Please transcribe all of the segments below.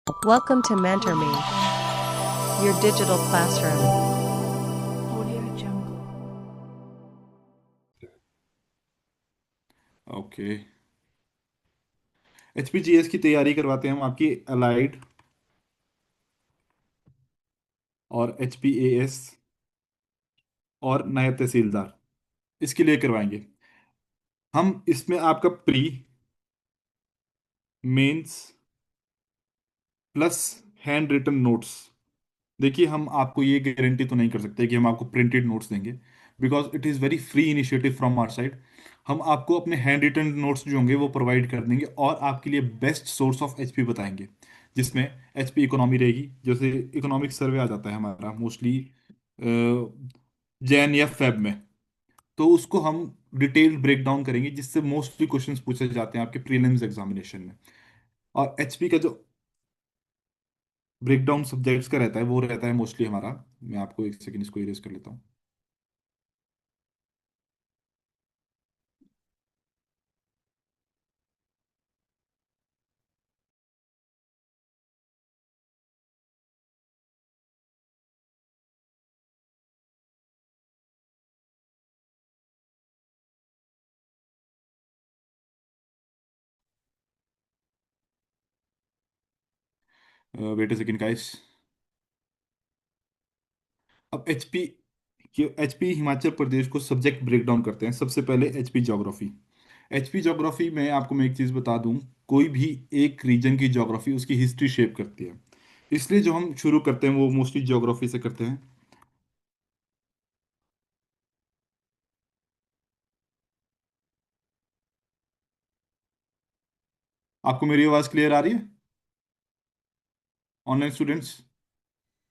Welcome to MentorMe, your digital classroom. Audio Jungle. Okay. HPGS की तैयारी करवाते हैं हम आपकी अलाइड और एचपीएएस और नायब तहसीलदार, इसके लिए करवाएंगे हम। इसमें आपका pre, mains plus hand written notes. देखिए, हम आपको ये गारंटी तो नहीं कर सकते कि हम आपको प्रिंटेड नोट्स देंगे, because it is very free initiative from our side. हम आपको अपने हैंड रिटन नोट्स जो होंगे वो प्रोवाइड कर देंगे और आपके लिए बेस्ट सोर्स ऑफ एचपी बताएंगे, जिसमें एचपी इकोनॉमी रहेगी। जैसे इकोनॉमिक सर्वे आ जाता है हमारा मोस्टली जैन या फेब में, तो उसको हम डिटेल ब्रेक डाउन करेंगे, जिससे मोस्टली क्वेश्चंस पूछे जाते हैं आपके प्रीलिम्स एग्जामिनेशन में। और एचपी का जो ब्रेक डाउन सब्जेक्ट्स का रहता है वो रहता है मोस्टली हमारा। मैं आपको एक सेकंड इसको इरेज कर लेता हूँ। Wait a second guys. अब एचपी हिमाचल प्रदेश को सब्जेक्ट ब्रेक डाउन करते हैं। सबसे पहले एचपी ज्योग्राफी। एचपी ज्योग्राफी में आपको मैं एक चीज़ बता दूं, कोई भी एक रीजन की ज्योग्राफी उसकी हिस्ट्री शेप करती है। इसलिए जो हम शुरू करते हैं वो मोस्टली ज्योग्राफी से करते हैं। आपको मेरी आवाज़ क्लियर आ रही है ऑनलाइन स्टूडेंट्स?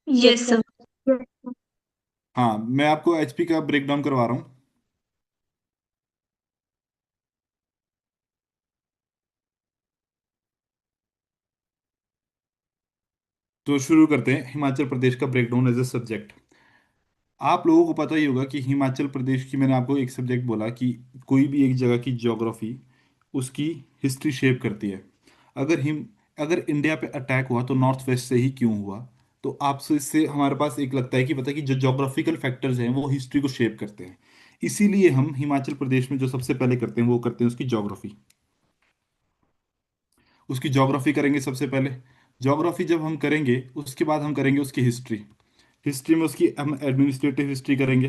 Yes, sir. हाँ, मैं आपको एचपी का ब्रेक डाउन करवा रहा हूँ। तो शुरू करते हैं हिमाचल प्रदेश का ब्रेकडाउन एज ए सब्जेक्ट। आप लोगों को पता ही होगा कि हिमाचल प्रदेश की, मैंने आपको एक सब्जेक्ट बोला कि कोई भी एक जगह की ज्योग्राफी उसकी हिस्ट्री शेप करती है। अगर इंडिया पे अटैक हुआ तो नॉर्थ वेस्ट से ही क्यों हुआ? तो आपसे इससे हमारे पास एक लगता है कि पता है कि जो ज्योग्राफिकल फैक्टर्स हैं वो हिस्ट्री को शेप करते हैं। इसीलिए हम हिमाचल प्रदेश में जो सबसे पहले करते हैं वो करते हैं उसकी ज्योग्राफी। उसकी ज्योग्राफी करेंगे सबसे पहले। ज्योग्राफी जब हम करेंगे उसके बाद हम करेंगे उसकी हिस्ट्री। हिस्ट्री में उसकी हम एडमिनिस्ट्रेटिव हिस्ट्री करेंगे,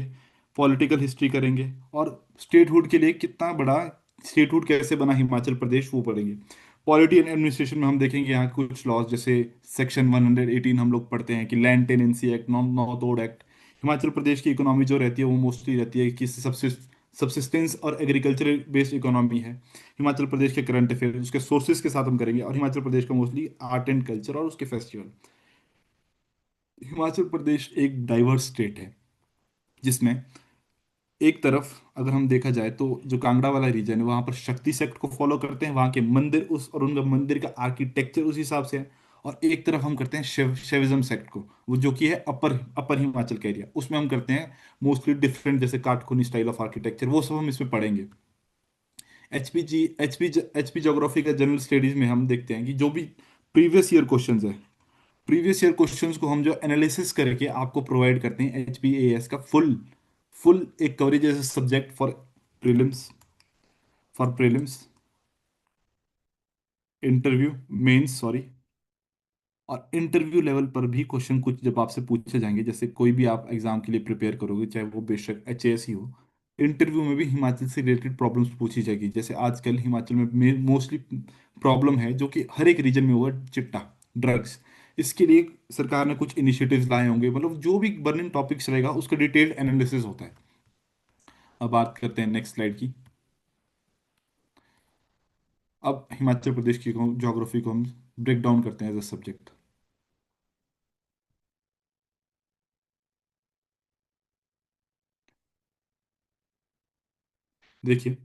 पॉलिटिकल हिस्ट्री करेंगे, और स्टेटहुड के लिए कितना बड़ा स्टेटहुड कैसे बना हिमाचल प्रदेश वो पढ़ेंगे। पॉलिटी एंड एडमिनिस्ट्रेशन में हम देखेंगे यहाँ कुछ लॉज, जैसे सेक्शन 118 हम लोग पढ़ते हैं कि लैंड टेनेंसी एक्ट, नॉन नॉ तोड़ एक्ट। हिमाचल प्रदेश की इकोनॉमी जो रहती है वो मोस्टली रहती है कि सबसिस्टेंस और एग्रीकल्चर बेस्ड इकोनॉमी है। हिमाचल प्रदेश के करंट अफेयर उसके सोर्सेज के साथ हम करेंगे, और हिमाचल प्रदेश का मोस्टली आर्ट एंड कल्चर और उसके फेस्टिवल। हिमाचल प्रदेश एक डाइवर्स स्टेट है, जिसमें एक तरफ अगर हम देखा जाए तो जो कांगड़ा वाला रीजन है वहां पर शक्ति सेक्ट को फॉलो करते हैं, वहां के मंदिर उस और उनका मंदिर का आर्किटेक्चर उस हिसाब से है। और एक तरफ हम करते हैं शैविज्म सेक्ट को, वो जो कि है अपर अपर हिमाचल का एरिया, उसमें हम करते हैं मोस्टली डिफरेंट, जैसे काटखूनी स्टाइल ऑफ आर्किटेक्चर, वो सब हम इसमें पढ़ेंगे। एचपी ज्योग्राफी का जनरल स्टडीज में हम देखते हैं कि जो भी प्रीवियस ईयर क्वेश्चंस है, प्रीवियस ईयर क्वेश्चंस को हम जो एनालिसिस करके आपको प्रोवाइड करते हैं एचपीएएस का फुल फुल एक coverage as subject for prelims, interview, mains sorry. और इंटरव्यू लेवल पर भी क्वेश्चन कुछ जब आपसे पूछे जाएंगे, जैसे कोई भी आप एग्जाम के लिए प्रिपेयर करोगे, चाहे वो बेशक एचएएस ही हो, इंटरव्यू में भी हिमाचल से रिलेटेड प्रॉब्लम्स पूछी जाएगी। जैसे आजकल हिमाचल में मोस्टली प्रॉब्लम है जो कि हर एक रीजन में हुआ, चिट्टा, ड्रग्स। इसके लिए सरकार ने कुछ इनिशिएटिव्स लाए होंगे, मतलब जो भी बर्निंग टॉपिक्स रहेगा उसका डिटेल्ड एनालिसिस होता है। अब बात करते हैं नेक्स्ट स्लाइड की। अब हिमाचल प्रदेश की ज्योग्राफी को हम ब्रेक डाउन करते हैं एज अ सब्जेक्ट। देखिए,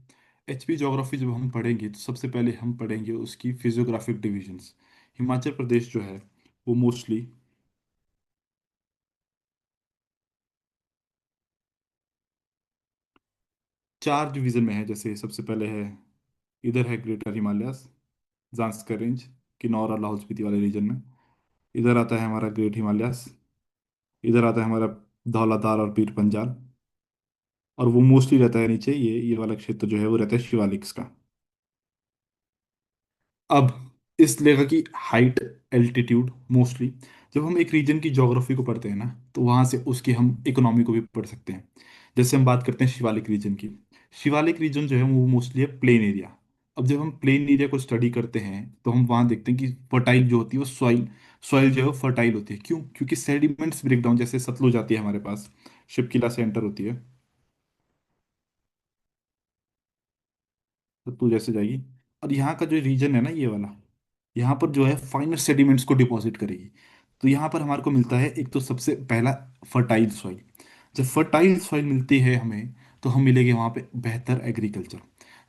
एचपी ज्योग्राफी जब हम पढ़ेंगे तो सबसे पहले हम पढ़ेंगे उसकी फिजियोग्राफिक डिविजन्स। हिमाचल प्रदेश जो है वो मोस्टली चार डिवीजन में है। जैसे सबसे पहले है, इधर है greater Himalayas, Zanskar range, Kinnaur और लाहौल स्पीति वाले रीजन में। इधर आता है हमारा ग्रेट हिमालयस, इधर आता है हमारा धौलाधार और पीर पंजाल, और वो मोस्टली रहता है नीचे, ये वाला क्षेत्र जो है वो रहता है शिवालिक्स का। अब इस लेखा की हाइट, एल्टीट्यूड मोस्टली, जब हम एक रीजन की ज्योग्राफी को पढ़ते हैं ना, तो वहां से उसकी हम इकोनॉमी को भी पढ़ सकते हैं। जैसे हम बात करते हैं शिवालिक रीजन की, शिवालिक रीजन जो है वो मोस्टली है प्लेन एरिया। अब जब हम प्लेन एरिया को स्टडी करते हैं तो हम वहां देखते हैं कि फर्टाइल जो होती है वो सॉइल, सॉइल जो है वो फर्टाइल होती है। क्यों? क्योंकि सेडिमेंट्स ब्रेक डाउन, जैसे सतलुज आती है हमारे पास, शिपकिला से एंटर होती है, तो तू जैसे जाएगी, और यहाँ का जो रीजन है ना ये वाला, यहाँ पर जो है फाइनर सेडिमेंट्स को डिपॉजिट करेगी। तो यहाँ पर हमारे को मिलता है एक तो सबसे पहला फर्टाइल सॉइल। जब फर्टाइल सॉइल मिलती है हमें, तो हम मिलेंगे वहाँ पे बेहतर एग्रीकल्चर।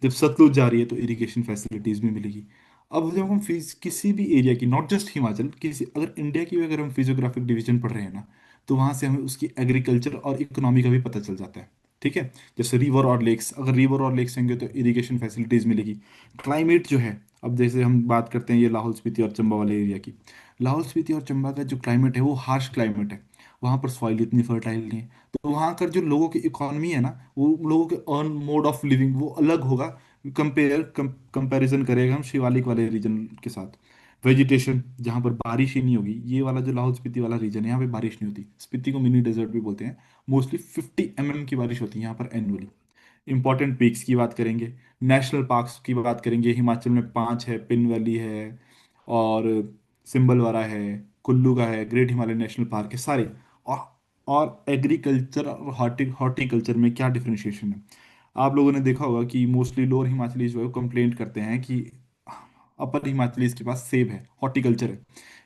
जब सतलुज जा रही है तो इरिगेशन फैसिलिटीज भी मिलेगी। अब जब हम किसी भी एरिया की, नॉट जस्ट हिमाचल, किसी अगर इंडिया की भी अगर हम फिजियोग्राफिक डिवीजन पढ़ रहे हैं ना, तो वहाँ से हमें उसकी एग्रीकल्चर और इकोनॉमी का भी पता चल जाता है। ठीक है? जैसे रिवर और लेक्स, अगर रिवर और लेक्स होंगे तो इरिगेशन फैसिलिटीज मिलेगी। क्लाइमेट जो है, अब जैसे हम बात करते हैं ये लाहौल स्पीति और चंबा वाले एरिया की, लाहौल स्पीति और चंबा का जो क्लाइमेट है वो हार्श क्लाइमेट है। वहाँ पर सॉइल इतनी फर्टाइल नहीं है, तो वहाँ का जो लोगों की इकोनॉमी है ना, वो लोगों के अर्न मोड ऑफ लिविंग वो अलग होगा। कंपैरिजन करेगा हम शिवालिक वाले रीजन के साथ। वेजिटेशन, जहाँ पर बारिश ही नहीं होगी, ये वाला जो लाहौल स्पीति वाला रीजन है यहाँ पे बारिश नहीं होती, स्पीति को मिनी डेजर्ट भी बोलते हैं। मोस्टली 50 mm की बारिश होती है यहाँ पर एनुअली। इंपॉर्टेंट पीक्स की बात करेंगे, नेशनल पार्क्स की बात करेंगे, हिमाचल में पांच है, पिन वैली है, और सिंबलवारा है, कुल्लू का है, ग्रेट हिमालयन नेशनल पार्क है सारे। और और एग्रीकल्चर और हॉर्टिकल्चर में क्या डिफरेंशिएशन है? आप लोगों ने देखा होगा कि मोस्टली लोअर हिमाचली जो है कंप्लेंट करते हैं कि अपर हिमाचलीज के पास सेब है, हॉर्टिकल्चर है।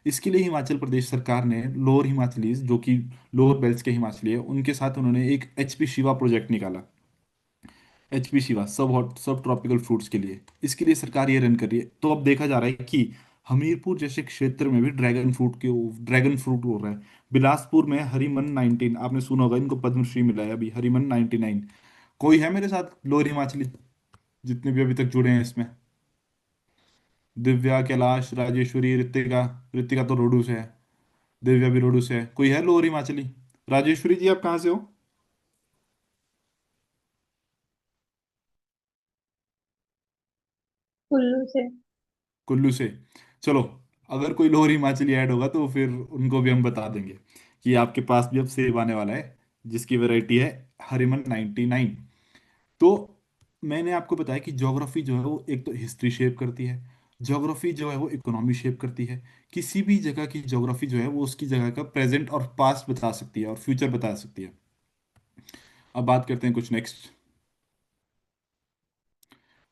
इसके लिए हिमाचल प्रदेश सरकार ने लोअर हिमाचलीज, जो कि लोअर बेल्ट के हिमाचली है, उनके साथ उन्होंने एक एचपी शिवा प्रोजेक्ट निकाला। एचपी शिवा सब हॉट सब ट्रॉपिकल फ्रूट्स के लिए, इसके लिए सरकार ये रन कर रही है। तो अब देखा जा रहा है कि हमीरपुर जैसे क्षेत्र में भी ड्रैगन फ्रूट हो रहा है। बिलासपुर में हरिमन 19, आपने सुना होगा, इनको पद्मश्री मिला है अभी, हरिमन 99। कोई है मेरे साथ लोअर हिमाचली, जितने भी अभी तक जुड़े हैं इसमें? दिव्या, कैलाश, राजेश्वरी, ऋतिका। ऋतिका तो रोडू से है, दिव्या भी रोडू से है। कोई है लोअर हिमाचली? राजेश्वरी जी आप कहाँ से हो? कुल्लू से। कुल्लू से। चलो, अगर कोई लोअर हिमाचली ऐड होगा तो फिर उनको भी हम बता देंगे कि आपके पास भी अब सेब आने वाला है, जिसकी वैरायटी है हरिमन 99। तो मैंने आपको बताया कि ज्योग्राफी जो है वो एक तो हिस्ट्री शेप करती है, ज्योग्राफी जो है वो इकोनॉमी शेप करती है। किसी भी जगह की ज्योग्राफी जो है वो उसकी जगह का प्रेजेंट और पास्ट बता सकती है और फ्यूचर बता सकती है। अब बात करते हैं कुछ नेक्स्ट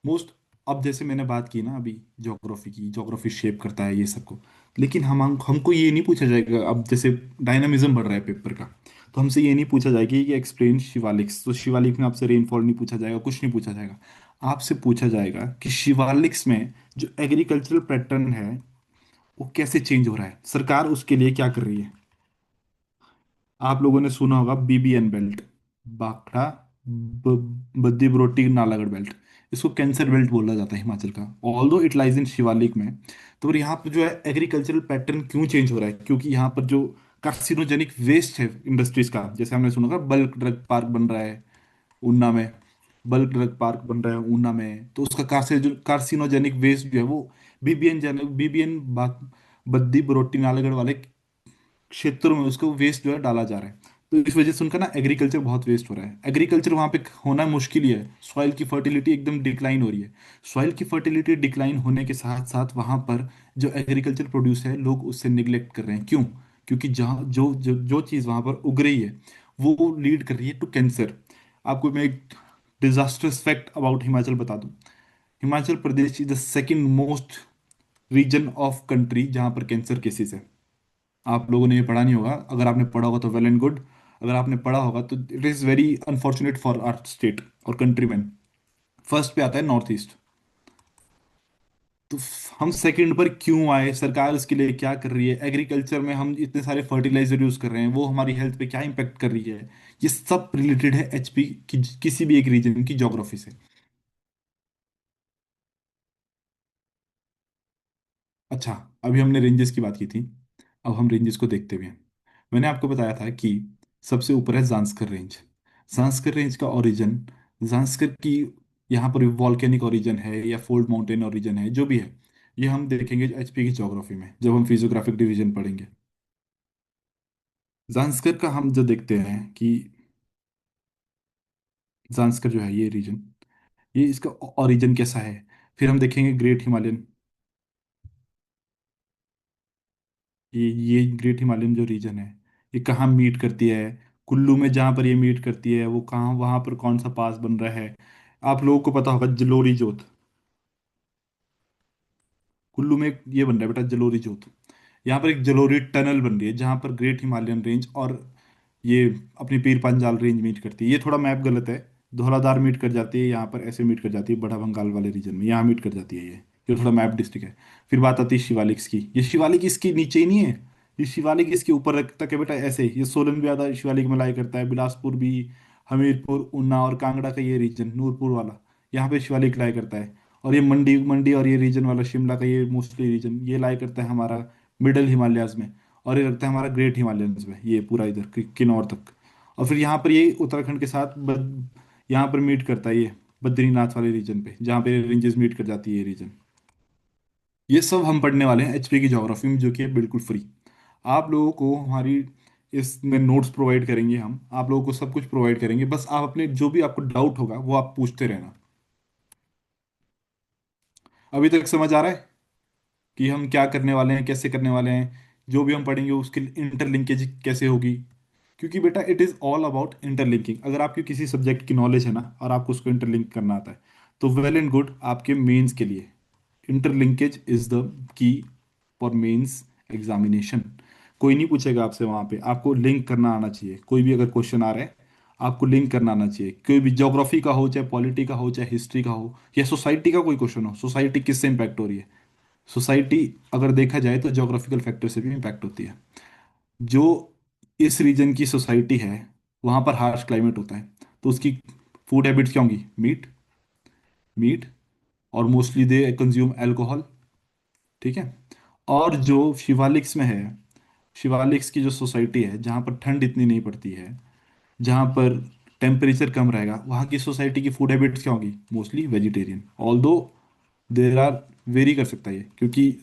मोस्ट। अब जैसे मैंने बात की ना अभी ज्योग्राफी की, ज्योग्राफी शेप करता है ये सबको, लेकिन हमको ये नहीं पूछा जाएगा। अब जैसे डायनामिज्म बढ़ रहा है पेपर का, तो हमसे ये नहीं पूछा जाएगा कि एक्सप्लेन शिवालिक्स, तो शिवालिक में आपसे रेनफॉल नहीं पूछा जाएगा, कुछ नहीं पूछा जाएगा। आपसे पूछा जाएगा कि शिवालिक्स में जो एग्रीकल्चरल पैटर्न है वो कैसे चेंज हो रहा है, सरकार उसके लिए क्या कर रही है। आप लोगों ने सुना होगा बीबीएन बेल्ट, बाखड़ा बद्दी ब्रोटी नालागढ़ बेल्ट, इसको कैंसर बेल्ट बोला जाता है हिमाचल का, although it lies in Shivalik में। तो फिर यहाँ पर जो है एग्रीकल्चरल पैटर्न क्यों चेंज हो रहा है? क्योंकि यहाँ पर जो कार्सिनोजेनिक वेस्ट है इंडस्ट्रीज का, जैसे हमने सुना होगा बल्क ड्रग पार्क बन रहा है ऊना में, बल्क ड्रग पार्क बन रहा है ऊना में, तो उसका कार्सिनोजेनिक वेस्ट जो है वो बीबीएन बद्दी बरोटी नालागढ़ वाले क्षेत्रों में उसको वेस्ट जो है डाला जा रहा है। तो इस वजह से उनका ना एग्रीकल्चर बहुत वेस्ट हो रहा है, एग्रीकल्चर वहाँ पे होना मुश्किल ही है, सॉइल की फर्टिलिटी एकदम डिक्लाइन हो रही है। सॉइल की फर्टिलिटी डिक्लाइन होने के साथ साथ वहाँ पर जो एग्रीकल्चर प्रोड्यूस है लोग उससे निग्लेक्ट कर रहे हैं। क्यों? क्योंकि जहाँ जो चीज़ वहाँ पर उग रही है वो लीड कर रही है टू कैंसर। आपको मैं एक डिजास्टर्स फैक्ट अबाउट हिमाचल बता दूं। Himachal Pradesh is the second most region of country जहाँ पर कैंसर केसेस है। आप लोगों ने ये पढ़ा नहीं होगा, अगर आपने पढ़ा होगा तो वेल एंड गुड, अगर आपने पढ़ा होगा तो it is very unfortunate for our state और कंट्री मैन। फर्स्ट पे आता है नॉर्थ ईस्ट। तो हम सेकंड पर क्यों आए? सरकार इसके लिए क्या कर रही है? एग्रीकल्चर में हम इतने सारे फर्टिलाइजर यूज कर रहे हैं, वो हमारी हेल्थ पे क्या इम्पेक्ट कर रही है? ये सब रिलेटेड है एचपी की किसी भी एक रीजन की ज्योग्राफी से। अच्छा, अभी हमने रेंजेस की बात की थी, अब हम रेंजेस को देखते हुए, मैंने आपको बताया था कि सबसे ऊपर है जांस्कर रेंज। जांस्कर रेंज का ओरिजिन, जांस्कर की यहाँ पर वॉल्केनिक ओरिजिन है या फोल्ड माउंटेन ओरिजिन है, जो भी है, ये हम देखेंगे एचपी की ज्योग्राफी में जब हम फिजियोग्राफिक डिवीजन पढ़ेंगे। जांस्कर का हम जो देखते हैं कि जांस्कर जो है ये रीजन, ये इसका ओरिजिन कैसा है। फिर हम देखेंगे ग्रेट हिमालयन, ये ग्रेट हिमालयन जो रीजन है, ये कहाँ मीट करती है। कुल्लू में जहाँ पर ये मीट करती है वो कहाँ, वहाँ पर कौन सा पास बन रहा है। आप लोगों को पता होगा जलोरी जोत, कुल्लू में एक ये बन रहा है बेटा जलोरी जोत। यहाँ पर एक जलोरी टनल बन रही है जहाँ पर ग्रेट हिमालयन रेंज और ये अपनी पीर पंजाल रेंज मीट करती है। ये थोड़ा मैप गलत है, धौलाधार मीट कर जाती है यहाँ पर, ऐसे मीट कर जाती है बड़ा बंगाल वाले रीजन में, यहाँ मीट कर जाती है ये थोड़ा मैप डिस्ट्रिक्ट है। फिर बात आती है शिवालिक्स की, ये शिवालिक इसके नीचे ही नहीं है, ये शिवालिक इसके ऊपर तक है बेटा। ऐसे ये सोलन भी आधा शिवालिक में लाई करता है, बिलासपुर भी, हमीरपुर, ऊना और कांगड़ा का ये रीजन, नूरपुर वाला, यहाँ पे शिवालिक लाई करता है। और ये मंडी मंडी और ये रीजन वाला शिमला का ये मोस्टली रीजन ये लाई करता है हमारा मिडल हिमालयाज में। और ये लगता है हमारा ग्रेट हिमालयंस में, ये पूरा इधर किन्नौर तक। और फिर यहाँ पर ये उत्तराखंड के साथ यहाँ पर मीट करता है ये बद्रीनाथ वाले रीजन पे, जहाँ पे रेंजेस मीट कर जाती है ये रीजन। ये सब हम पढ़ने वाले हैं एचपी की ज्योग्राफी में, जो कि है बिल्कुल फ्री। आप लोगों को हमारी इसमें नोट्स प्रोवाइड करेंगे, हम आप लोगों को सब कुछ प्रोवाइड करेंगे, बस आप अपने जो भी आपको डाउट होगा वो आप पूछते रहना। अभी तक समझ आ रहा है कि हम क्या करने वाले हैं, कैसे करने वाले हैं, जो भी हम पढ़ेंगे उसकी इंटरलिंकेज कैसे होगी। क्योंकि बेटा it is all about interlinking. अगर आपकी किसी सब्जेक्ट की नॉलेज है ना और आपको उसको इंटरलिंक करना आता है, तो वेल एंड गुड आपके मेंस के लिए। Interlinkage is the key for mains examination. कोई नहीं पूछेगा आपसे वहां पे, आपको लिंक करना आना चाहिए। कोई भी अगर क्वेश्चन आ रहा है, आपको लिंक करना आना चाहिए। कोई भी ज्योग्राफी का हो, चाहे पॉलिटी का हो, चाहे हिस्ट्री का हो, या सोसाइटी का कोई क्वेश्चन हो, सोसाइटी किससे इंपैक्ट हो रही है। सोसाइटी अगर देखा जाए तो ज्योग्राफिकल फैक्टर से भी इम्पैक्ट होती है। जो इस रीजन की सोसाइटी है वहाँ पर हार्श क्लाइमेट होता है, तो उसकी फूड हैबिट्स क्या होंगी, मीट, मीट, और मोस्टली दे कंज्यूम अल्कोहल। ठीक है। और जो शिवालिक्स में है, शिवालिक्स की जो सोसाइटी है जहाँ पर ठंड इतनी नहीं पड़ती है, जहाँ पर टेम्परेचर कम रहेगा, वहाँ की सोसाइटी की फूड हैबिट्स क्या होंगी, मोस्टली वेजिटेरियन। ऑल दो देर आर वेरी कर सकता है ये, क्योंकि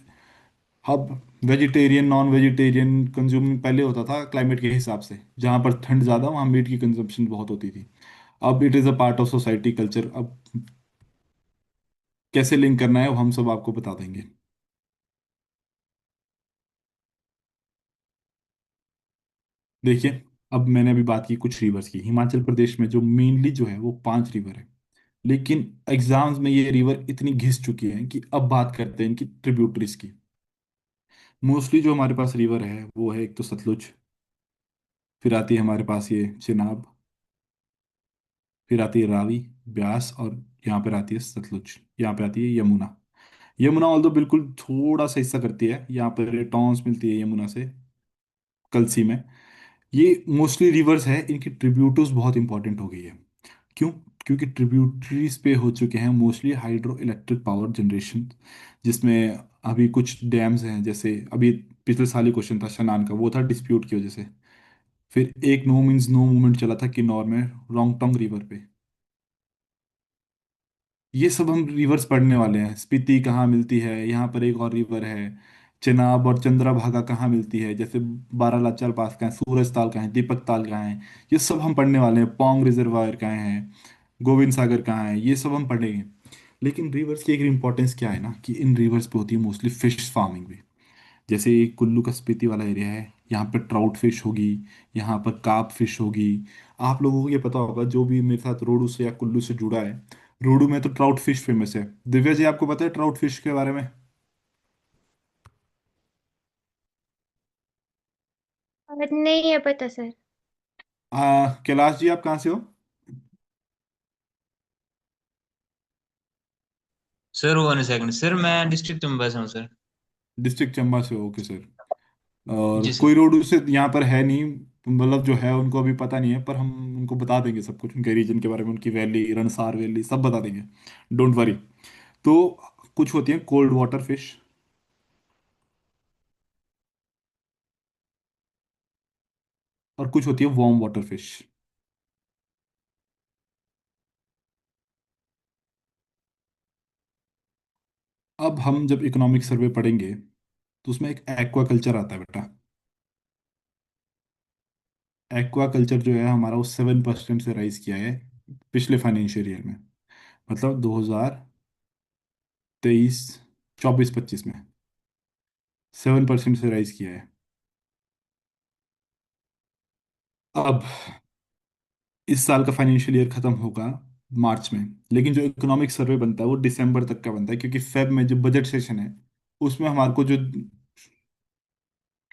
अब वेजिटेरियन नॉन वेजिटेरियन कंज्यूमिंग पहले होता था क्लाइमेट के हिसाब से, जहाँ पर ठंड ज़्यादा वहाँ मीट की कंजम्पशन बहुत होती थी। अब it is a part of society culture. अब कैसे लिंक करना है वो हम सब आपको बता देंगे। देखिए, अब मैंने अभी बात की कुछ रिवर्स की। हिमाचल प्रदेश में जो मेनली जो है वो 5 रिवर है, लेकिन एग्जाम्स में ये रिवर इतनी घिस चुकी है कि अब बात करते हैं इनकी ट्रिब्यूटरीज की। मोस्टली जो हमारे पास रिवर है वो है एक तो सतलुज, फिर आती है हमारे पास ये चिनाब, फिर आती है रावी, ब्यास, और यहाँ पर आती है सतलुज, यहाँ पे आती है यमुना। यमुना ऑल्दो बिल्कुल थोड़ा सा हिस्सा करती है, यहाँ पर टॉन्स मिलती है यमुना से कलसी में। ये मोस्टली रिवर्स है, इनकी ट्रिब्यूटरीज बहुत इंपॉर्टेंट हो गई है। क्यों? क्योंकि ट्रिब्यूटरीज पे हो चुके हैं mostly hydro electric power generation, जिसमें अभी कुछ डैम्स हैं, जैसे अभी पिछले साल ही क्वेश्चन था शनान का, वो था डिस्प्यूट की वजह से। फिर एक नो मीन्स नो मूवमेंट चला था किन्नौर में रोंगटोंग रिवर पे। ये सब हम रिवर्स पढ़ने वाले हैं। स्पीति कहाँ मिलती है, यहाँ पर एक और रिवर है। चिनाब और चंद्रभागा कहाँ मिलती है, जैसे बारालाचार पास का है, सूरज ताल कहाँ है, दीपक ताल कहाँ है, ये सब हम पढ़ने वाले हैं। पोंग रिजर्वायर कहाँ है, गोविंद सागर कहाँ है, ये सब हम पढ़ेंगे। लेकिन रिवर्स की एक इंपॉर्टेंस क्या है ना, कि इन रिवर्स पे होती है मोस्टली फिश फार्मिंग भी। जैसे ये कुल्लू का स्पीति वाला एरिया है, यहाँ पर ट्राउट फिश होगी, यहाँ पर कार्प फिश होगी। आप लोगों को ये पता होगा जो भी मेरे साथ रोडू से या कुल्लू से जुड़ा है, रोडू में तो ट्राउट फिश फेमस है। दिव्या जी आपको पता है ट्राउट फिश के बारे में? और नहीं है पता सर। कैलाश जी आप कहाँ से हो? सर 1 सेकंड सर, मैं डिस्ट्रिक्ट चंबा से हूँ सर। डिस्ट्रिक्ट चंबा से हो, ओके सर। और जी कोई सर। रोडू से यहाँ पर है नहीं, मतलब जो है उनको अभी पता नहीं है, पर हम उनको बता देंगे सब कुछ उनके रीजन के बारे में, उनकी वैली, रणसार वैली सब बता देंगे, डोंट वरी। तो कुछ होती है कोल्ड वाटर फिश, और कुछ होती है वार्म वाटर फिश। अब हम जब इकोनॉमिक सर्वे पढ़ेंगे तो उसमें एक एक्वा कल्चर आता है बेटा। एक्वा कल्चर जो है हमारा वो 7% से राइज किया है पिछले फाइनेंशियल ईयर में, मतलब 2023 24-25 में 7% से राइज किया है। अब इस साल का फाइनेंशियल ईयर खत्म होगा मार्च में, लेकिन जो इकोनॉमिक सर्वे बनता है वो दिसंबर तक का बनता है, क्योंकि फेब में जो बजट सेशन है उसमें हमारे को जो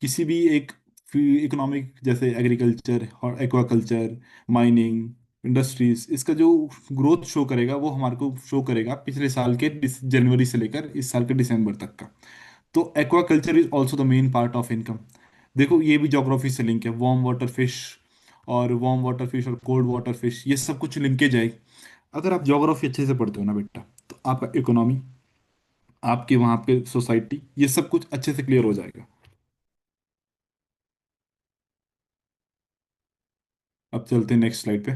किसी भी एक इकोनॉमिक जैसे एग्रीकल्चर और एक्वाकल्चर, माइनिंग, इंडस्ट्रीज, इसका जो ग्रोथ शो करेगा वो हमारे को शो करेगा पिछले साल के जनवरी से लेकर इस साल के दिसंबर तक का। तो aquaculture is also the main part of income. देखो ये भी ज्योग्राफी से लिंक है, वार्म वाटर फिश और वार्म वाटर फिश और कोल्ड वाटर फिश, ये सब कुछ लिंकेज है। अगर आप ज्योग्राफी अच्छे से पढ़ते हो ना बेटा, तो आपका इकोनॉमी, आपके वहाँ पे सोसाइटी, ये सब कुछ अच्छे से क्लियर हो जाएगा। अब चलते हैं नेक्स्ट स्लाइड पे।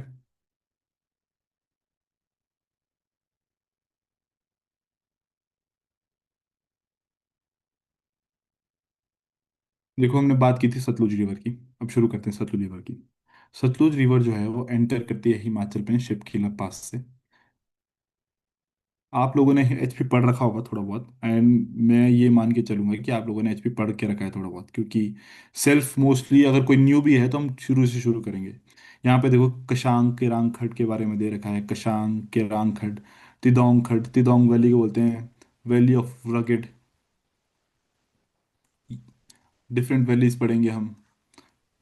देखो हमने बात की थी सतलुज रिवर की, अब शुरू करते हैं सतलुज रिवर की। सतलुज रिवर जो है वो एंटर करती है हिमाचल में शिपखीला पास से। आप लोगों ने एचपी पढ़ रखा होगा थोड़ा बहुत, एंड मैं ये मान के चलूंगा कि आप लोगों ने एचपी पढ़ के रखा है थोड़ा बहुत, क्योंकि सेल्फ मोस्टली अगर कोई न्यू भी है तो हम शुरू से शुरू करेंगे। यहाँ पे देखो कशांग केरांग खड्ड के बारे में दे रखा है, कशांग केरांग खड्ड, तिदोंग खड्ड, तिदोंग वैली को बोलते हैं valley of rugged. Different valleys पढ़ेंगे हम।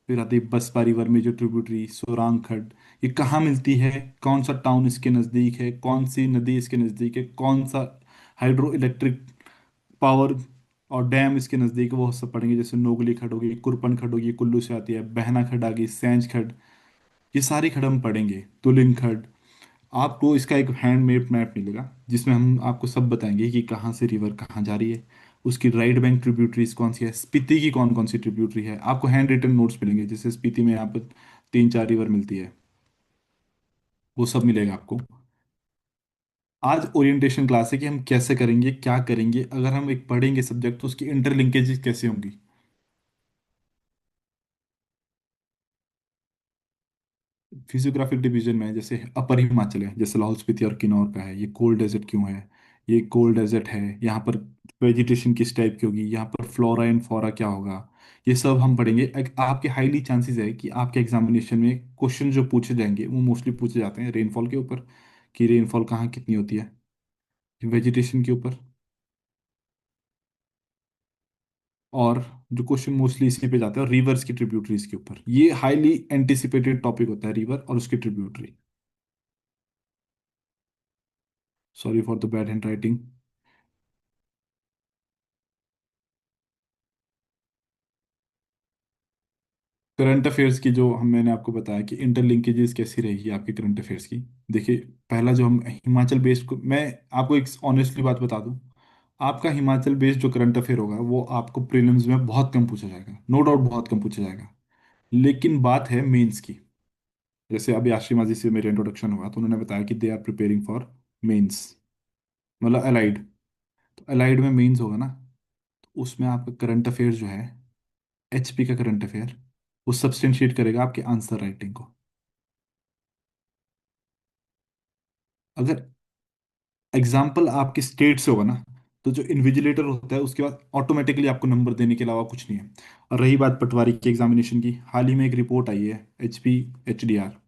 फिर आती है बसपा रिवर में जो ट्रिब्यूटरी सोरांग खड्ड, ये कहाँ मिलती है, कौन सा टाउन इसके नज़दीक है, कौन सी नदी इसके नज़दीक है, कौन सा हाइड्रो इलेक्ट्रिक पावर और डैम इसके नज़दीक है, वो सब पढ़ेंगे। जैसे नोगली खड्ड होगी, कुरपन खड्ड होगी, कुल्लू से आती है, बहना खड्ड आ गई, सैंज खड्ड, ये सारी खड्ड हम पढ़ेंगे, तुलिंग खड्ड। आपको इसका एक हैंड मेड मैप मिलेगा जिसमें हम आपको सब बताएंगे कि कहाँ से रिवर कहाँ जा रही है, उसकी राइट बैंक ट्रिब्यूटरीज कौन सी है, स्पीति की कौन कौन सी ट्रिब्यूटरी है। आपको हैंड रिटन नोट्स मिलेंगे, जैसे स्पीति में यहाँ पर 3-4 रिवर मिलती है, वो सब मिलेगा आपको। आज ओरिएंटेशन क्लास है कि हम कैसे करेंगे, क्या करेंगे, अगर हम एक पढ़ेंगे सब्जेक्ट तो उसकी इंटरलिंकेजेस कैसे होंगी। फिजियोग्राफिक डिवीजन में जैसे अपर हिमाचल है, जैसे लाहौल स्पीति और किन्नौर का है, ये कोल्ड डेजर्ट क्यों है, ये कोल्ड डेजर्ट है, यहाँ पर वेजिटेशन किस टाइप की होगी, यहाँ पर फ्लोरा एंड फॉरा क्या होगा, ये सब हम पढ़ेंगे। आपके हाईली चांसेस है कि आपके एग्जामिनेशन में क्वेश्चन जो पूछे जाएंगे वो मोस्टली पूछे जाते हैं रेनफॉल के ऊपर, कि रेनफॉल कहाँ कितनी होती है, वेजिटेशन के ऊपर, और जो क्वेश्चन मोस्टली इसी पे जाते हैं और रिवर्स की ट्रिब्यूटरीज के ऊपर, ये हाईली एंटिसिपेटेड टॉपिक होता है रिवर और उसकी tributary. Sorry for the bad hand writing. Current affairs की जो हम मैंने आपको बताया कि इंटरलिंकेजेस कैसी रहेगी आपकी करंट अफेयर्स की। देखिए पहला जो हम हिमाचल बेस्ड को, मैं आपको एक ऑनेस्टली बात बता दूं, आपका हिमाचल बेस्ड जो करंट अफेयर होगा वो आपको प्रीलिम्स में बहुत कम पूछा जाएगा, नो डाउट बहुत कम पूछा जाएगा। लेकिन बात है मेंस की, जैसे अभी आश्री माजी से मेरा इंट्रोडक्शन हुआ तो उन्होंने बताया कि they are preparing for mains, मतलब अलाइड। तो अलाइड में मेंस होगा ना, तो उसमें आपका करंट अफेयर जो है, एचपी का करंट अफेयर, वो सब्सटेंशिएट करेगा आपके आंसर राइटिंग को। अगर एग्जाम्पल आपके स्टेट से होगा ना, तो जो इन्विजिलेटर होता है उसके बाद ऑटोमेटिकली आपको नंबर देने के अलावा कुछ नहीं है। और रही बात पटवारी की एग्जामिनेशन की, हाल ही में एक रिपोर्ट आई है एचपी एचडीआर,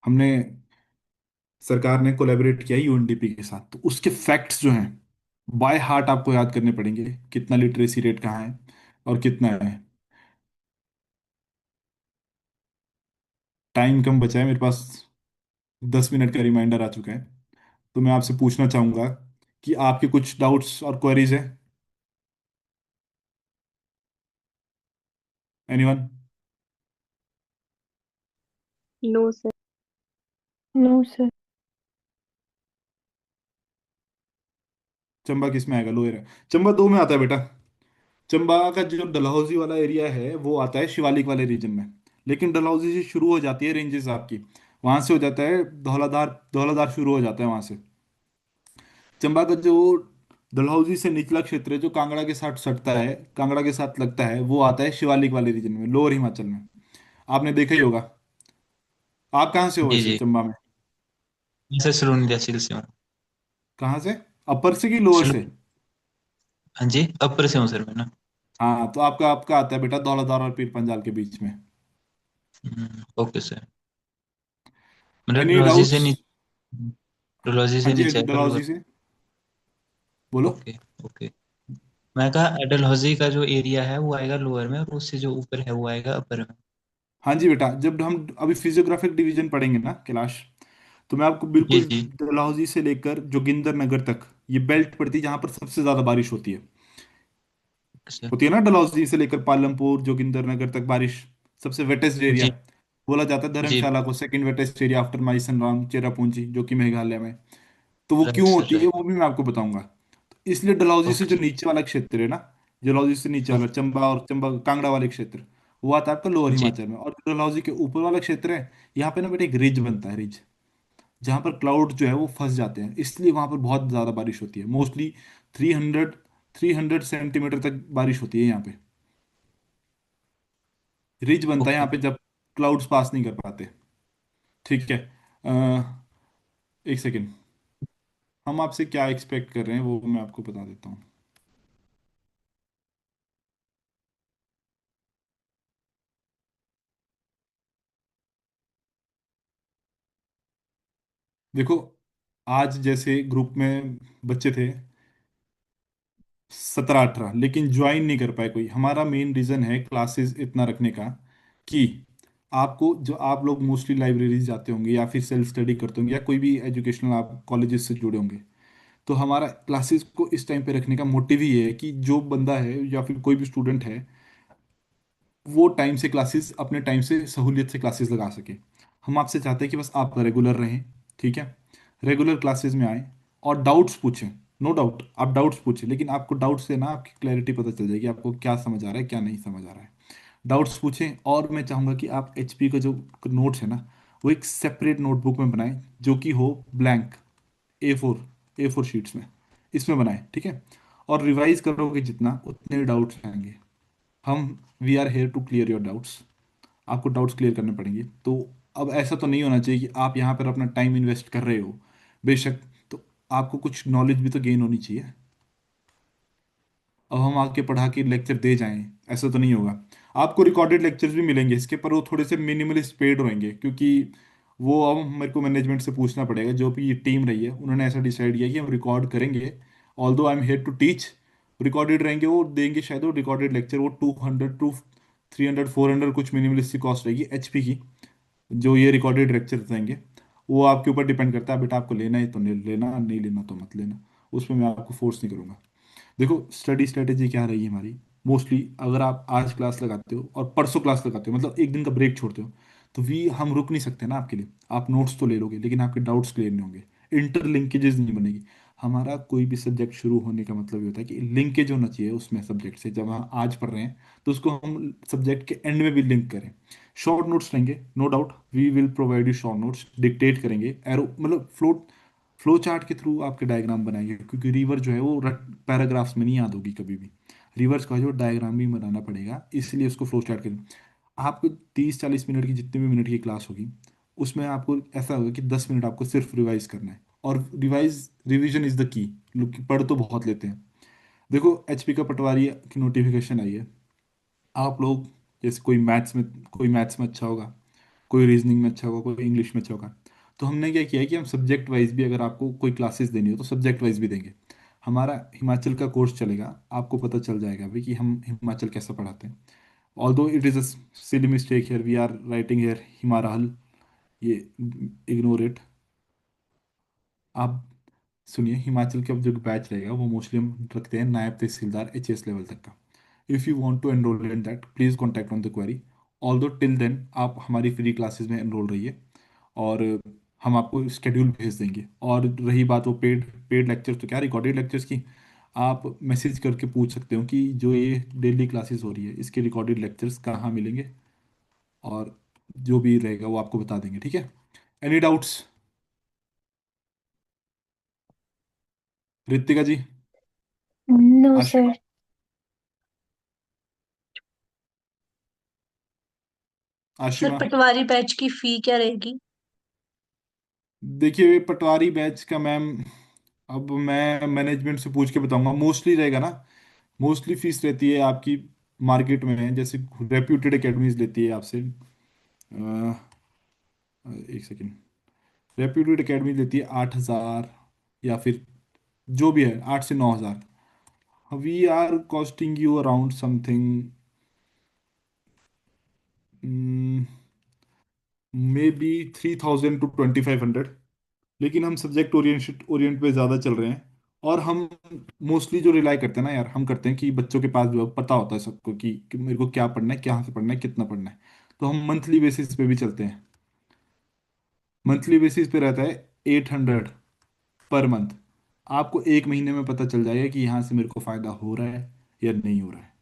हमने, सरकार ने कोलैबोरेट किया है यूएनडीपी के साथ, तो उसके फैक्ट्स जो हैं बाय हार्ट आपको याद करने पड़ेंगे, कितना लिटरेसी रेट कहाँ है और कितना है। टाइम कम बचा है मेरे पास, 10 मिनट का रिमाइंडर आ चुका है, तो मैं आपसे पूछना चाहूंगा कि आपके कुछ डाउट्स और क्वेरीज हैं। Anyone? No sir. No sir. Chamba किस में आएगा, लोअर है, चंबा 2 में आता है बेटा। चंबा का जो डलहौजी वाला एरिया है वो आता है शिवालिक वाले रीजन में, लेकिन डलहौजी से शुरू हो जाती है रेंजेस आपकी, वहां से हो जाता है धौलाधार, धौलाधार शुरू हो जाता है वहां से। चंबा का जो डलहौजी से निचला क्षेत्र है जो कांगड़ा के साथ सटता है, कांगड़ा के साथ लगता है, वो आता है शिवालिक वाले रीजन में, लोअर हिमाचल में। आपने देखा ही होगा। आप कहाँ से हो जी वैसे जी। चंबा में? मैं सर सलोनी तहसील से हूँ। कहाँ से? अपर से कि लोअर से? सलो हाँ जी, अपर से हूँ सर मैं ना। हाँ, तो आपका आपका आता है बेटा धौलाधार और पीर पंजाल के बीच में। Okay sir. मतलब एनी डलहौजी से डाउट्स? नीचे, डलहौजी हाँ से जी, हाँ नीचे जी, आएगा लोअर। डलहौजी से बोलो। Okay okay. मैं कहा डलहौजी का जो एरिया है वो आएगा लोअर में, और उससे जो ऊपर है वो आएगा अपर में। हाँ जी बेटा, जब हम अभी फिजियोग्राफिक डिवीजन पढ़ेंगे ना कैलाश, तो मैं आपको जी बिल्कुल जी। डलहौजी से लेकर जोगिंदर नगर तक ये बेल्ट पड़ती है जहाँ पर सबसे ज्यादा बारिश सर। होती है ना। डलहौजी से लेकर पालमपुर जोगिंदर नगर तक बारिश, सबसे वेटेस्ट एरिया जी बोला जाता है जी। धर्मशाला को, second wettest area after Mawsynram Cherrapunji जो कि मेघालय में। तो वो राइट क्यों सर, होती है राइट। वो भी मैं आपको बताऊंगा। तो इसलिए डलहौजी से ओके जो सर। नीचे वाला क्षेत्र है ना, डलहौजी से नीचे वाला ओके। चंबा और चंबा कांगड़ा वाले क्षेत्र, वो आता है आपका लोअर जी। हिमाचल में। और डलहौजी के ऊपर वाला क्षेत्र है, यहाँ पे ना बेटा एक रिज बनता है, रिज, जहाँ पर क्लाउड जो है वो फंस जाते हैं, इसलिए वहां पर बहुत ज्यादा बारिश होती है। मोस्टली 300 300 सेंटीमीटर तक बारिश होती है यहाँ पे। रिज बनता है ओके। यहाँ पे जब क्लाउड्स पास नहीं कर पाते। ठीक है। एक सेकेंड, हम आपसे क्या एक्सपेक्ट कर रहे हैं वो मैं आपको बता देता हूँ। देखो, आज जैसे ग्रुप में बच्चे थे 17 18, लेकिन ज्वाइन नहीं कर पाए कोई। हमारा मेन रीज़न है क्लासेस इतना रखने का कि आपको, जो आप लोग मोस्टली लाइब्रेरीज जाते होंगे या फिर सेल्फ स्टडी करते होंगे या कोई भी एजुकेशनल आप कॉलेजेस से जुड़े होंगे, तो हमारा क्लासेस को इस टाइम पे रखने का मोटिव ही ये है कि जो बंदा है या फिर कोई भी स्टूडेंट है वो टाइम से क्लासेस, अपने टाइम से सहूलियत से क्लासेस लगा सके। हम आपसे चाहते हैं कि बस आप रेगुलर रहें, ठीक है, रेगुलर क्लासेस में आएँ और डाउट्स पूछें। नो डाउट आप डाउट्स पूछें, लेकिन आपको डाउट्स से ना आपकी क्लैरिटी पता चल जाएगी, आपको क्या समझ आ रहा है क्या नहीं समझ आ रहा है। डाउट्स पूछें, और मैं चाहूँगा कि आप एचपी का जो नोट्स है ना, वो एक सेपरेट नोटबुक में बनाएं जो कि हो ब्लैंक, ए फोर शीट्स में, इसमें बनाएं, ठीक है। और रिवाइज करोगे जितना उतने डाउट्स आएंगे। हम we are here to clear your doubts, आपको डाउट्स क्लियर करने पड़ेंगे। तो अब ऐसा तो नहीं होना चाहिए कि आप यहाँ पर अपना टाइम इन्वेस्ट कर रहे हो, बेशक, तो आपको कुछ नॉलेज भी तो गेन होनी चाहिए। अब हम आके पढ़ा के लेक्चर दे जाएं, ऐसा तो नहीं होगा। आपको रिकॉर्डेड लेक्चर्स भी मिलेंगे इसके, पर वो थोड़े से मिनिमलिस्ट पेड होंगे, क्योंकि वो अब मेरे को मैनेजमेंट से पूछना पड़ेगा। जो भी ये टीम रही है उन्होंने ऐसा डिसाइड किया कि हम रिकॉर्ड करेंगे, although I am here to teach, recorded रहेंगे। वो देंगे शायद वो रिकॉर्डेड लेक्चर, वो 200 टू 300 400 कुछ मिनिमलिस्ट की कॉस्ट रहेगी एचपी की, जो ये रिकॉर्डेड लेक्चर देंगे। वो आपके ऊपर डिपेंड करता है बेटा, आपको लेना है तो लेना, नहीं लेना तो मत लेना, उसमें मैं आपको फोर्स नहीं करूंगा। देखो, स्टडी स्ट्रेटेजी क्या रही है हमारी, मोस्टली अगर आप आज क्लास लगाते हो और परसों क्लास लगाते हो, मतलब एक दिन का ब्रेक छोड़ते हो, तो वी हम रुक नहीं सकते ना आपके लिए। आप नोट्स तो ले लोगे लेकिन आपके डाउट्स क्लियर नहीं होंगे, इंटरलिंकेजेस नहीं बनेगी। हमारा कोई भी सब्जेक्ट शुरू होने का मतलब ये होता है कि लिंकेज होना चाहिए उसमें सब्जेक्ट से। जब हम आज पढ़ रहे हैं तो उसको हम सब्जेक्ट के एंड में भी लिंक करें। शॉर्ट नोट्स रहेंगे, no doubt we will provide you short notes, dictate करेंगे, एरो मतलब फ्लो चार्ट के थ्रू आपके डायग्राम बनाएंगे, क्योंकि रिवर जो है वो पैराग्राफ्स में नहीं याद होगी कभी भी। रिवर्स का जो डायग्राम भी बनाना पड़ेगा, इसलिए उसको फ्लो चार्ट करें। आपको 30 40 मिनट की जितने भी मिनट की क्लास होगी, उसमें आपको ऐसा होगा कि 10 मिनट आपको सिर्फ रिवाइज करना है। और रिवीजन इज द की। लोग पढ़ तो बहुत लेते हैं। देखो, एचपी का पटवारी की नोटिफिकेशन आई है। आप लोग जैसे कोई मैथ्स में अच्छा होगा, कोई रीजनिंग में अच्छा होगा, कोई इंग्लिश में अच्छा होगा, तो हमने क्या किया है कि हम सब्जेक्ट वाइज भी, अगर आपको कोई क्लासेस देनी हो तो सब्जेक्ट वाइज भी देंगे। हमारा हिमाचल का कोर्स चलेगा, आपको पता चल जाएगा भाई कि हम हिमाचल कैसा पढ़ाते हैं। Although it is a silly mistake here, we are writing here Himarhal, ये इग्नोर इट। आप सुनिए, हिमाचल का जो बैच रहेगा वो मोस्टली हम रखते हैं नायब तहसीलदार एचएस लेवल तक का। If you want to enroll in that please contact on the query. Although till then आप हमारी फ्री क्लासेस में एनरोल रहिए, और हम आपको स्केड्यूल भेज देंगे। और रही बात वो पेड पेड लेक्चर्स, तो क्या रिकॉर्डेड लेक्चर्स की, आप मैसेज करके पूछ सकते हो कि जो ये डेली क्लासेस हो रही है इसके रिकॉर्डेड लेक्चर्स कहाँ मिलेंगे। और जो भी रहेगा वो आपको बता देंगे, ठीक है। Any doubts? Ritika ji, no Ashima, sir. Sir Ashima. Patwari batch की फी क्या रहेगी? देखिए पटवारी बैच का मैम, अब मैं मैनेजमेंट से पूछ के बताऊंगा, मोस्टली रहेगा ना। मोस्टली फीस रहती है आपकी मार्केट में, जैसे रेप्यूटेड एकेडमीज लेती है आपसे। एक सेकेंड। रेप्यूटेड एकेडमी लेती है 8,000, या फिर जो भी है 8 से 9,000। We are costing you around something maybe 3,000 to 2,500। लेकिन हम सब्जेक्ट ओरिएंट पे ज़्यादा चल रहे हैं। और हम मोस्टली जो रिलाई करते हैं ना यार, हम करते हैं कि बच्चों के पास जो है पता होता है सबको कि मेरे को क्या पढ़ना है, कहाँ से पढ़ना है, कितना पढ़ना है। तो हम मंथली बेसिस पे भी चलते हैं। मंथली बेसिस पे रहता है 800 पर मंथ। आपको एक महीने में पता चल जाएगा कि यहाँ से मेरे को फ़ायदा हो रहा है या नहीं हो रहा है।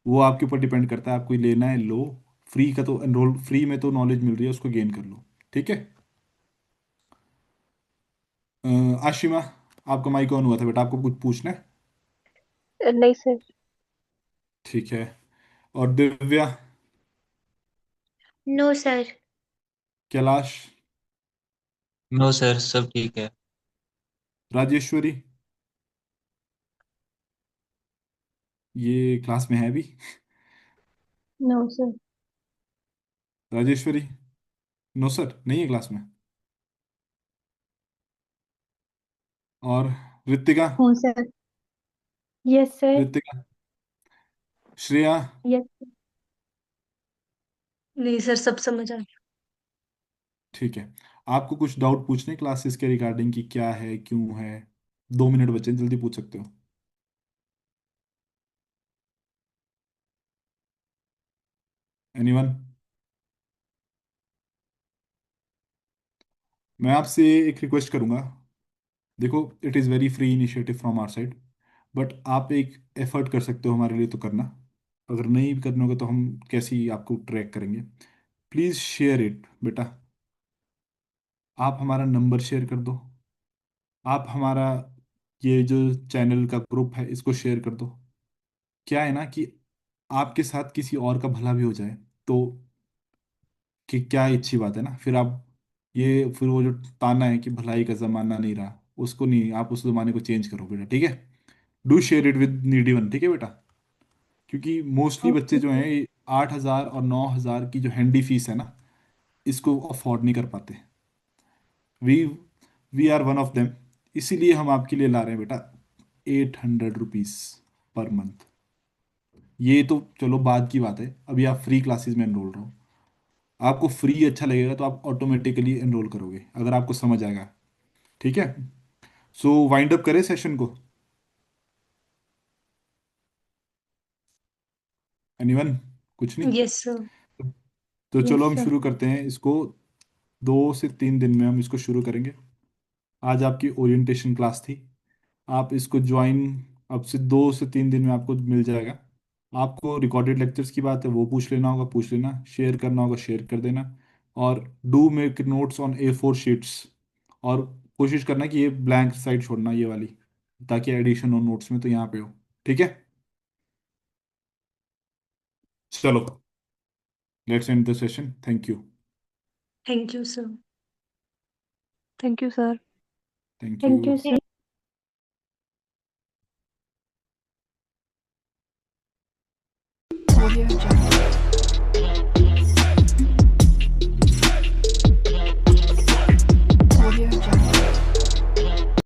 वो आपके ऊपर डिपेंड करता है, आपको लेना है लो। फ्री का तो एनरोल, फ्री में तो नॉलेज मिल रही है, उसको गेन कर लो, ठीक है। आशिमा, आपका माइक ऑन हुआ था बेटा, आपको कुछ पूछना है? नहीं सर। ठीक है। और Divya, no sir. Kailash, no sir, सब ठीक है। राजेश्वरी, ये क्लास में है अभी? No sir. Rajeshwari, no sir, नहीं है क्लास में। और ऋतिका, हाँ sir. Yes sir. Ritika, Shreya, yes. नहीं सर, सब समझ आ गया। ठीक है। आपको कुछ डाउट पूछने क्लासेस के रिगार्डिंग कि क्या है क्यों है? 2 मिनट बचे, जल्दी पूछ सकते हो। एनीवन? मैं आपसे एक रिक्वेस्ट करूंगा। देखो, it is very free initiative from our side, but आप एक एफर्ट कर सकते हो हमारे लिए तो करना। अगर नहीं करना होगा तो हम कैसे ही आपको ट्रैक करेंगे? प्लीज़ शेयर इट बेटा। आप हमारा नंबर शेयर कर दो। आप हमारा ये जो चैनल का ग्रुप है इसको शेयर कर दो। क्या है ना कि आपके साथ किसी और का भला भी हो जाए तो कि क्या अच्छी बात है ना। फिर आप ये, फिर वो जो ताना है कि भलाई का जमाना नहीं रहा, उसको नहीं, आप उस जमाने को चेंज करो बेटा, ठीक है। Do share it with needy one, ठीक है बेटा। क्योंकि मोस्टली बच्चे ओके जो सर। हैं 8,000 और 9,000 की जो हैंडी फीस है ना, इसको अफोर्ड नहीं कर पाते। We we are one of them. इसीलिए हम आपके लिए ला रहे हैं बेटा 800 रुपीज पर मंथ। ये तो चलो बाद की बात है, अभी आप फ्री क्लासेस में एनरोल रहो। आपको फ्री अच्छा लगेगा तो आप ऑटोमेटिकली एनरोल करोगे अगर आपको समझ आएगा, ठीक है। सो वाइंड अप करें सेशन को? एनीवन? कुछ नहीं? Yes sir. तो चलो यस हम सर। शुरू करते हैं इसको। 2 से 3 दिन में हम इसको शुरू करेंगे। आज आपकी ओरिएंटेशन क्लास थी। आप इसको ज्वाइन अब से 2 से 3 दिन में आपको मिल जाएगा। आपको रिकॉर्डेड लेक्चर्स की बात है, वो पूछ लेना होगा, पूछ लेना। शेयर करना होगा, शेयर कर देना। और do make notes on A4 sheets. और कोशिश करना कि ये ब्लैंक साइड छोड़ना, ये वाली, ताकि एडिशन हो नोट्स में तो यहाँ पे हो, ठीक है। चलो, let's end the session. Thank you. Thank you sir. Thank you, sir. Thank thank you. You sir. Audio Jungle.